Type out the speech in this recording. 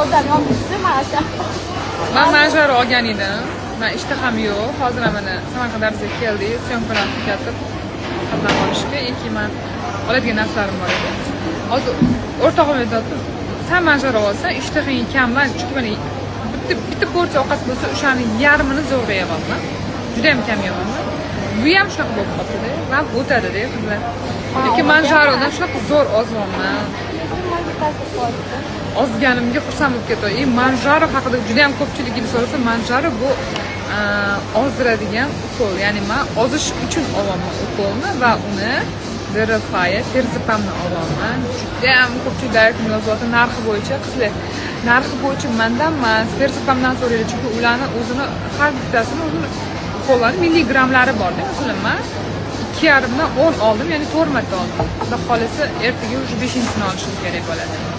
odam yolg'izsiz mana. Men manjaro olgan edim. Men ishtaham yo'q. Hozir mana Samarqand arzga keldik. Syomkalarni tugatib qatnab olishga. Men oladigan narsalarim bor edi. Hozir o'rtog'im aytdi, "Sen manjaro olsan, ishtahang kamlar, chunki mana bitta porsiya ovqat bo'lsa, o'shani yarmini zo'rg'a yeyapman. Juda ham kam yeyapman. Bu ham shunaqa bo'lib qoldi-da. Va o'tadi-da qizlar. Lekin manjarodan shunaqa zo'r ozg'onman. Ozganimga xursand bo'lib ketdim. Manjaro haqida juda ham ko'pchilikni so'rasa, manjaro bu ozdiradigan ukol. Ya'ni men ozish uchun olaman ukolni va uni Derafaya terzipamni olaman. Juda ham ko'pchiliklar yozadi narxi bo'yicha qizlar. Narxi bo'yicha mendan emas, terzipamdan so'raydi, chunki ularni o'zini har bittasini o'zini ukollar milligramlari bor-da. Masalan, men 2,5 dan 10 oldim, ya'ni 4 marta oldim. Xudo xolisa ertaga уже 5-sini olishim kerak bo'ladi.